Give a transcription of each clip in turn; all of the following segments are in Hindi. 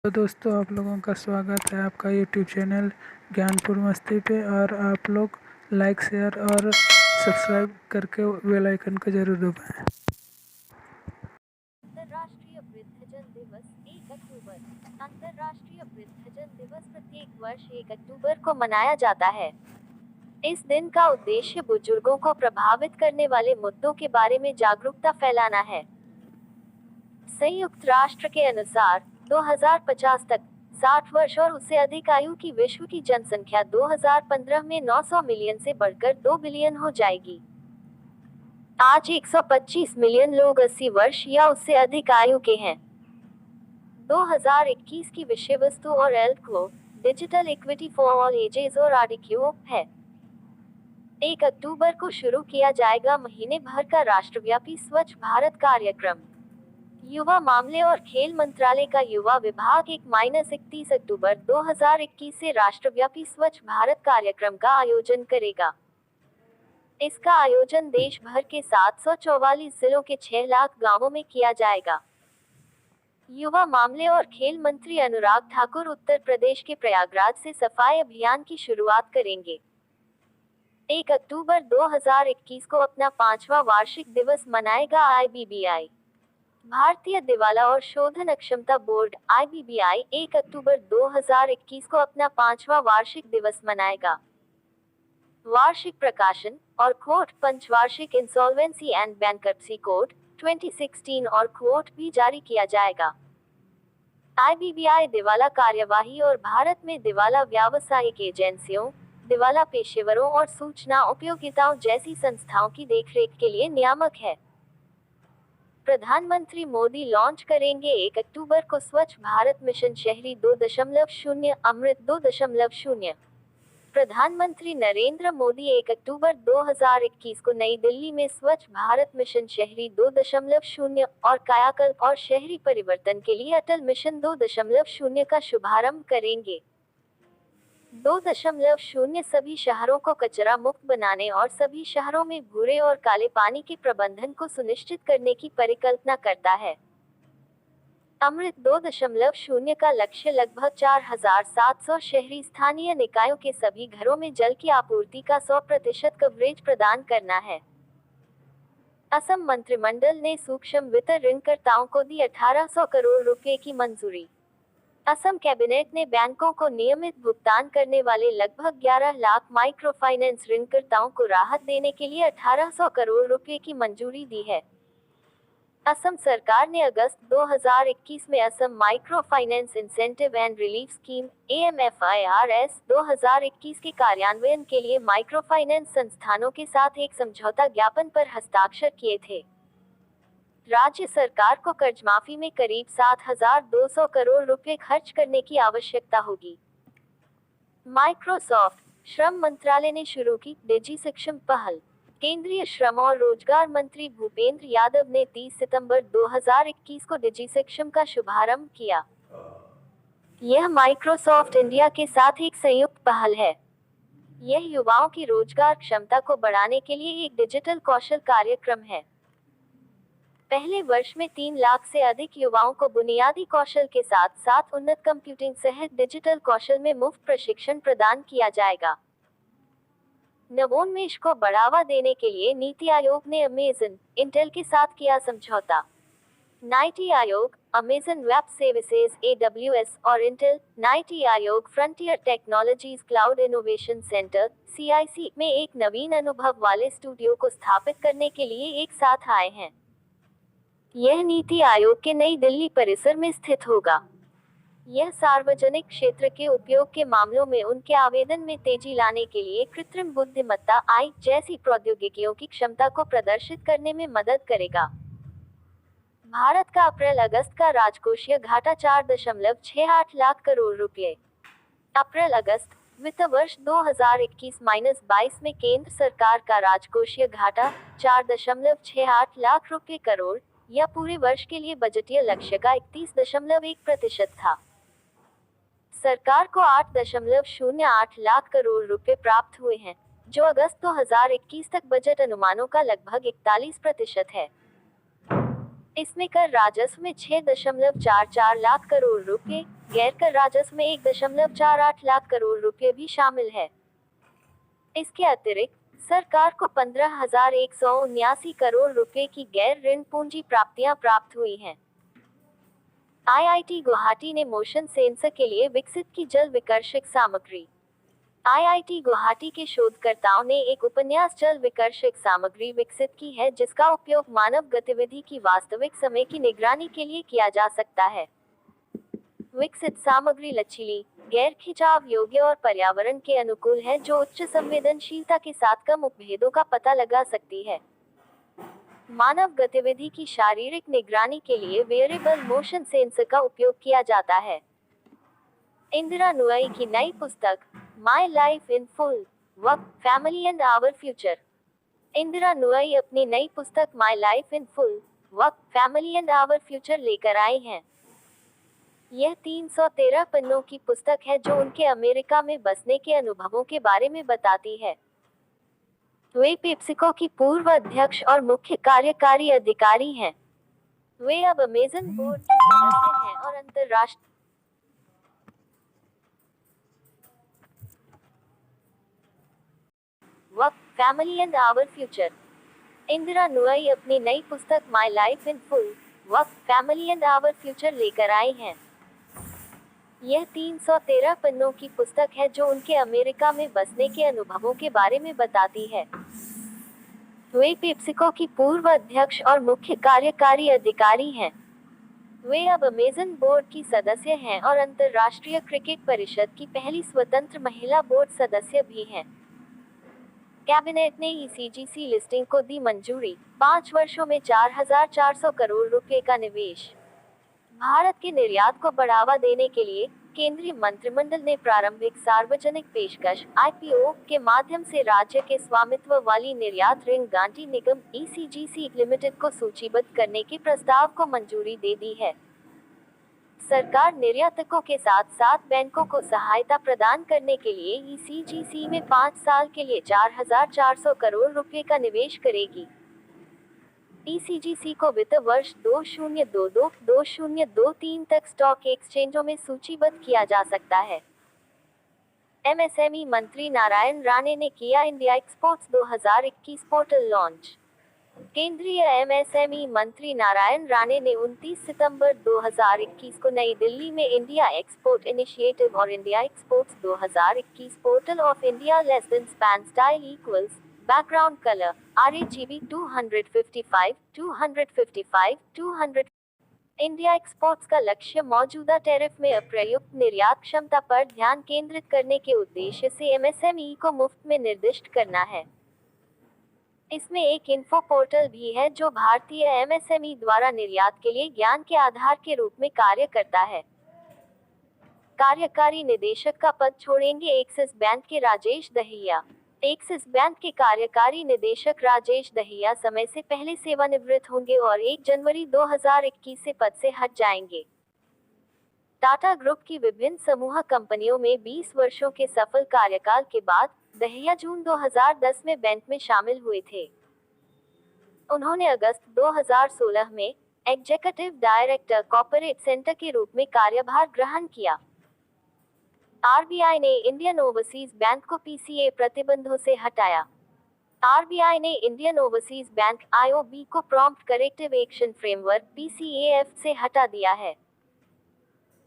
तो दोस्तों, आप लोगों का स्वागत है आपका यूट्यूब चैनल ज्ञानपुर मस्ती पे। और आप लोग लाइक शेयर और सब्सक्राइब करके बेल आइकन को जरूर दबाएं। अंतर्राष्ट्रीय वृद्धजन दिवस 1 अक्टूबर। अंतर्राष्ट्रीय वृद्धजन दिवस प्रत्येक वर्ष 1 अक्टूबर को मनाया जाता है। इस दिन का उद्देश्य बुजुर्गों को प्रभावित करने वाले मुद्दों के बारे में जागरूकता फैलाना है। संयुक्त राष्ट्र के अनुसार 2050 तक 60 वर्ष और उससे अधिक आयु की विश्व की जनसंख्या 2015 में 900 मिलियन से बढ़कर 2 बिलियन हो जाएगी। आज 125 मिलियन लोग 80 वर्ष या उससे अधिक आयु के हैं। 2021 की विषय वस्तु और एल्क्वो digital equity for all ages और आरडीक्यू है। 1 अक्टूबर को शुरू किया जाएगा महीने भर का राष्ट्रव्यापी स्वच्छ भारत कार्यक्रम। युवा मामले और खेल मंत्रालय का युवा विभाग 1-31 अक्टूबर 2021 से राष्ट्रव्यापी स्वच्छ भारत कार्यक्रम का आयोजन करेगा। इसका आयोजन देश भर के 744 जिलों के 6 लाख गांवों में किया जाएगा। युवा मामले और खेल मंत्री अनुराग ठाकुर उत्तर प्रदेश के प्रयागराज से सफाई अभियान की शुरुआत करेंगे। 1 अक्टूबर 2021 को अपना 5वां वार्षिक दिवस मनाएगा आईबीबीआई। भारतीय दिवाला और शोधन अक्षमता बोर्ड आईबीबीआई 1 अक्टूबर 2021 को अपना 5वां वार्षिक दिवस मनाएगा। वार्षिक प्रकाशन और कोड पंचवार्षिक इंसॉल्वेंसी एंड बैंक्रप्सी कोड 2016 और कोड भी जारी किया जाएगा। आईबीबीआई दिवाला कार्यवाही और भारत में दिवाला व्यावसायिक एजेंसियों, दिवाला पेशेवरों और सूचना उपयोगिताओं जैसी संस्थाओं की देखरेख के लिए नियामक है। प्रधानमंत्री मोदी लॉन्च करेंगे 1 अक्टूबर को स्वच्छ भारत मिशन शहरी 2.0 अमृत 2.0। प्रधानमंत्री नरेंद्र मोदी 1 अक्टूबर 2021 को नई दिल्ली में स्वच्छ भारत मिशन शहरी 2.0 और कायाकल्प और शहरी परिवर्तन के लिए अटल मिशन 2.0 का शुभारंभ करेंगे। 2.0 सभी शहरों को कचरा मुक्त बनाने और सभी शहरों में भूरे और काले पानी के प्रबंधन को सुनिश्चित करने की परिकल्पना करता है। अमृत 2.0 का लक्ष्य लगभग 4,700 शहरी स्थानीय निकायों के सभी घरों में जल की आपूर्ति का 100% कवरेज प्रदान करना है। असम मंत्रिमंडल ने सूक्ष्म वित्त ऋणकर्ताओं को दी 1800 करोड़ रुपए की मंजूरी। असम कैबिनेट ने बैंकों को नियमित भुगतान करने वाले लगभग 11 लाख माइक्रो फाइनेंस ऋणकर्ताओं को राहत देने के लिए 1800 करोड़ रुपए की मंजूरी दी है। असम सरकार ने अगस्त 2021 में Assam micro finance incentive and relief scheme AMFIRS 2021 के कार्यान्वयन के लिए माइक्रो फाइनेंस संस्थानों के साथ एक समझौता ज्ञापन पर हस्ताक्षर किए थे। राज्य सरकार को कर्ज माफी में करीब 7,200 करोड़ रुपए खर्च करने की आवश्यकता होगी। माइक्रोसॉफ्ट श्रम मंत्रालय ने शुरू की डिजी सक्षम पहल। केंद्रीय श्रम और रोजगार मंत्री भूपेंद्र यादव ने 30 सितंबर 2021 को डिजी सक्षम का शुभारंभ किया। यह माइक्रोसॉफ्ट इंडिया के साथ एक संयुक्त पहल है। यह युवाओं की रोजगार क्षमता को बढ़ाने के लिए एक डिजिटल कौशल कार्यक्रम है। पहले वर्ष में 3 लाख से अधिक युवाओं को बुनियादी कौशल के साथ साथ उन्नत कंप्यूटिंग सहित डिजिटल कौशल में मुफ्त प्रशिक्षण प्रदान किया जाएगा। नवोन्मेष को बढ़ावा देने के लिए नीति आयोग ने अमेजन, इंटेल के साथ किया समझौता। NITI Aayog, Amazon web services AWS और Intel, NITI Aayog frontier technologies cloud innovation centre CIC में एक नवीन अनुभव वाले स्टूडियो को स्थापित करने के लिए एक साथ आए हैं। यह नीति आयोग के नई दिल्ली परिसर में स्थित होगा। यह सार्वजनिक क्षेत्र के उपयोग के मामलों में उनके आवेदन में तेजी लाने के लिए कृत्रिम बुद्धिमत्ता AI जैसी प्रौद्योगिकियों की क्षमता को प्रदर्शित करने में मदद करेगा। भारत का अप्रैल-अगस्त का राजकोषीय घाटा 4.68 लाख करोड़ रुपए। अप्रैल-अगस्त वित्त वर्ष 2021-22 में केंद्र सरकार का राजकोषीय घाटा 4.68 लाख रुपए करोड़ या पूरे वर्ष के लिए बजटीय लक्ष्य का 31.1% था। सरकार को 8.08 लाख करोड़ रुपए प्राप्त हुए हैं, जो अगस्त 2021 तक बजट अनुमानों का लगभग 41% है। इसमें कर राजस्व में 6.44 लाख करोड़ रुपए, गैर कर राजस्व में 1.48 लाख करोड़ रुपए भी शामिल है। इसके अतिरिक्त सरकार को 15,179 करोड़ रुपए की गैर ऋण पूंजी प्राप्तियां प्राप्त हुई हैं। आईआईटी गुवाहाटी ने मोशन सेंसर के लिए विकसित की जल विकर्षक सामग्री। आईआईटी गुवाहाटी के शोधकर्ताओं ने एक उपन्यास जल विकर्षक सामग्री विकसित की है जिसका उपयोग मानव गतिविधि की वास्तविक समय की निगरानी के लिए किया जा सकता है। विकसित सामग्री लचीली, गैर खिंचाव योग्य और पर्यावरण के अनुकूल है जो उच्च संवेदनशीलता के साथ कम उपभेदों का पता लगा सकती है। मानव गतिविधि की शारीरिक निगरानी के लिए वेरिएबल मोशन सेंसर का उपयोग किया जाता है। इंदिरा नुआई की नई पुस्तक my life in full, work, family and our future. Indira Nooyi अपनी नई पुस्तक my life in full, work, family and our future लेकर आई हैं। यह 313 पन्नों की पुस्तक है जो उनके अमेरिका में बसने के अनुभवों के बारे में बताती है। वे पेप्सिको की पूर्व अध्यक्ष और मुख्य कार्यकारी अधिकारी हैं। वे अब अमेजन बोर्ड की सदस्य हैं और अंतर्राष्ट्रीय work, family and our future. Indira Nooyi अपनी नई पुस्तक my life in full, work, family and our future लेकर आई हैं। यह 313 पन्नों की पुस्तक है जो उनके अमेरिका में बसने के अनुभवों के बारे में बताती है। वे पेप्सिको की पूर्व अध्यक्ष और मुख्य कार्यकारी अधिकारी हैं। वे अब अमेजन बोर्ड की सदस्य हैं और अंतर्राष्ट्रीय क्रिकेट परिषद की पहली स्वतंत्र महिला बोर्ड सदस्य भी हैं। कैबिनेट ने ईसीजीसी लिस्टिंग को दी मंजूरी, 5 वर्षों में 4,400 करोड़ रुपए का निवेश। भारत के निर्यात को बढ़ावा देने के लिए केंद्रीय मंत्रिमंडल ने प्रारंभिक सार्वजनिक पेशकश आईपीओ के माध्यम से राज्य के स्वामित्व वाली निर्यात ऋण गारंटी निगम ईसीजीसी लिमिटेड को सूचीबद्ध करने के प्रस्ताव को मंजूरी दे दी है। सरकार निर्यातकों के साथ साथ बैंकों को सहायता प्रदान करने के लिए ईसीजीसी में 5 साल के लिए 4,400 करोड़ रुपए का निवेश करेगी। ईसीजीसी को वित्त वर्ष 2022-2023 तक स्टॉक एक्सचेंजों में सूचीबद्ध किया जा सकता है। एमएसएमई मंत्री नारायण राणे ने किया इंडिया एक्सपोर्ट्स 2021 पोर्टल लॉन्च। केंद्रीय एमएसएमई मंत्री नारायण राणे ने 29 सितंबर 2021 को नई दिल्ली में इंडिया एक्सपोर्ट इनिशिएटिव और India exports 2021 portal of India less than span style equals background colour RGB 255 200 India exports का लक्ष्य मौजूदा टैरिफ में अप्रयुक्त निर्यात क्षमता पर ध्यान केंद्रित करने के उद्देश्य से एमएसएमई को मुफ्त में निर्दिष्ट करना है। इसमें एक इन्फो पोर्टल भी है जो भारतीय एमएसएमई द्वारा निर्यात के लिए ज्ञान के आधार के रूप में कार्य करता है। कार्यकारी निदेशक का पद छोड़ेंगे एक्सिस बैंक के राजेश दहिया। एक्सिस बैंक के कार्यकारी निदेशक राजेश दहिया समय से पहले सेवानिवृत्त होंगे और 1 जनवरी 2021 से पद से हट जाएंगे। टाटा ग्रुप की विभिन्न समूह कंपनियों में 20 वर्षों के सफल कार्यकाल के बाद दहिया जून 2010 में बैंक में शामिल हुए थे। उन्होंने अगस्त 2016 में एग्जीक्यूटिव डायरेक्टर कॉर्पोरेट सेंटर के रूप में कार्यभार ग्रहण किया। आरबीआई ने इंडियन ओवरसीज बैंक को पीसीए प्रतिबंधों से हटाया। आरबीआई ने इंडियन ओवरसीज बैंक आईओबी को प्रॉम्प्ट करेक्टिव एक्शन फ्रेमवर्क पीसीएएफ से हटा दिया है।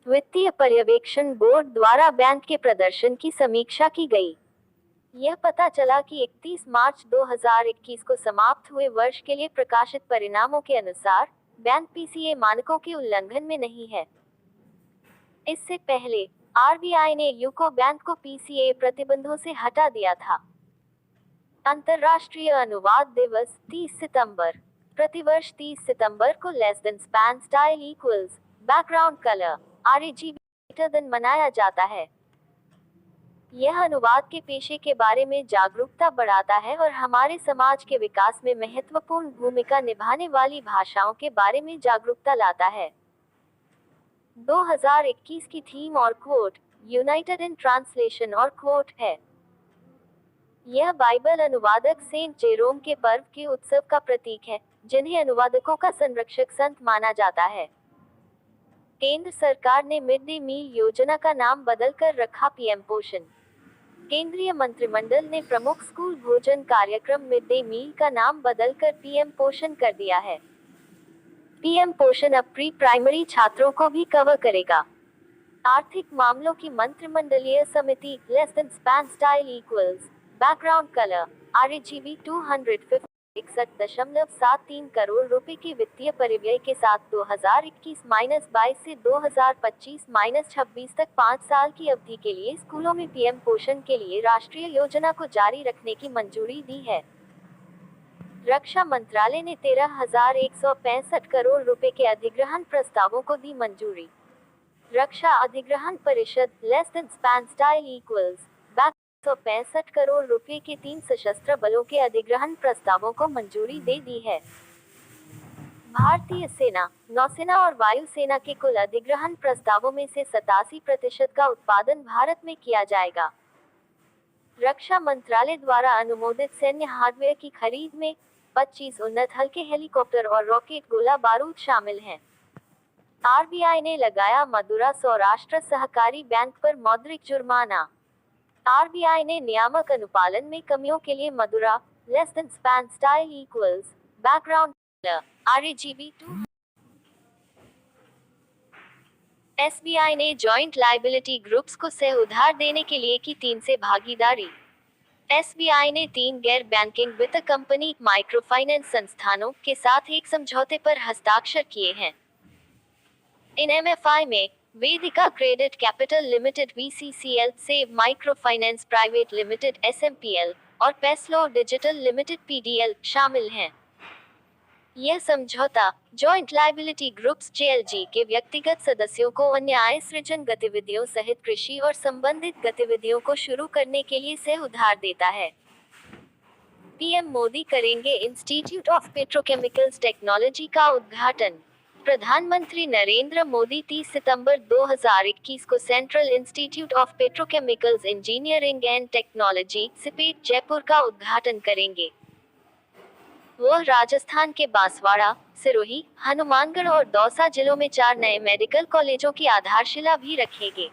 वित्तीय पर्यवेक्षण बोर्ड द्वारा बैंक के प्रदर्शन की समीक्षा की गई। यह पता चला कि 31 मार्च 2021 को समाप्त हुए वर्ष के लिए प्रकाशित परिणामों के अनुसार बैंक पीसीए मानकों के उल्लंघन में नहीं है। इससे पहले आरबीआई ने यूको बैंक को पीसीए प्रतिबंधों से हटा दिया था। अंतर्राष्ट्रीय अनुवाद दिवस 30 सितंबर। प्रतिवर्ष 30 सितंबर को less than span style equals background colour RGB greater than मनाया जाता है। यह अनुवाद के पेशे के बारे में जागरूकता बढ़ाता है और हमारे समाज के विकास में महत्वपूर्ण भूमिका निभाने वाली भाषाओं के बारे में जागरूकता लाता है। 2021 की थीम और क्वोट यूनाइटेड इन ट्रांसलेशन और क्वोट है। यह बाइबल अनुवादक सेंट जेरोम के पर्व के उत्सव का प्रतीक है, जिन्हें अनुवादकों का संरक्षक संत माना जाता है। केंद्र सरकार ने मिड डे मील योजना का नाम बदलकर रखा पीएम पोषण। केंद्रीय मंत्रिमंडल ने प्रमुख स्कूल भोजन कार्यक्रम मिड डे मील का नाम बदलकर पीएम पोषण कर दिया है। पीएम पोषण अब प्री प्राइमरी छात्रों को भी कवर करेगा। आर्थिक मामलों की मंत्रिमंडलीय समिति less than span style equals background colour RGB 261.73 crore रुपए के वित्तीय परिव्यय के साथ 2021-22 से 2025-26 तक 5 साल की अवधि के लिए स्कूलों में पीएम पोषण के लिए राष्ट्रीय योजना को जारी रखने की मंजूरी दी है। रक्षा मंत्रालय ने 13,165 करोड़ रुपए के अधिग्रहण प्रस्तावों को दी मंजूरी। रक्षा अधिग्रहण परिषद less than span style equals 165 crore रुपए के 3 सशस्त्र बलों के अधिग्रहण प्रस्तावों को मंजूरी दे दी है। भारतीय सेना, नौसेना और वायुसेना के कुल अधिग्रहण प्रस्तावों में से 87% का उत्पादन भारत में किया जाएगा। रक्षा मंत्रालय द्वारा अनुमोदित सैन्य हार्डवेयर की खरीद में 25 उन्नत हल्के हेलीकॉप्टर और रॉकेट गोला बारूद शामिल हैं। RBI ने लगाया मदुरा सौराष्ट्र सहकारी बैंक पर मौद्रिक जुर्माना। RBI ने नियामक अनुपालन में कमियों के लिए Madura less than span style equals background RGB 2 SBI ने जॉइंट लायबिलिटी ग्रुप्स को सह उधार देने के लिए की 3 से भागीदारी। SBI ने 3 गैर बैंकिंग वित्त कंपनी माइक्रोफाइनेंस संस्थानों के साथ एक समझौते पर हस्ताक्षर किए हैं। इन MFI में Vedika credit capital limited VCCL, save micro finance private limited SMPL और पेस्लो डिजिटल लिमिटेड PDL शामिल हैं। यह समझौता जॉइंट लायबिलिटी ग्रुप्स JLG के व्यक्तिगत सदस्यों को अन्य आय सृजन गतिविधियों सहित कृषि और संबंधित गतिविधियों को शुरू करने के लिए सह उधार देता है। पीएम मोदी करेंगे इंस्टीट्यूट ऑफ पेट्रोकेमिकल्स टेक्नोलॉजी का उद्घाटन। प्रधानमंत्री नरेंद्र मोदी 30 सितंबर 2021 को central institute of petrochemicals engineering and technology CIPET Jaipur का उद्घाटन करेंगे। वह राजस्थान के बांसवाड़ा, सिरोही, हनुमानगढ़ और दौसा जिलों में 4 नए मेडिकल कॉलेजों की आधारशिला भी रखेंगे।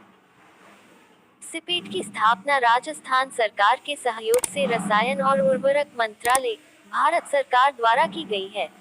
सिपेट की स्थापना राजस्थान सरकार के सहयोग से रसायन और उर्वरक मंत्रालय, भारत सरकार द्वारा की गई है।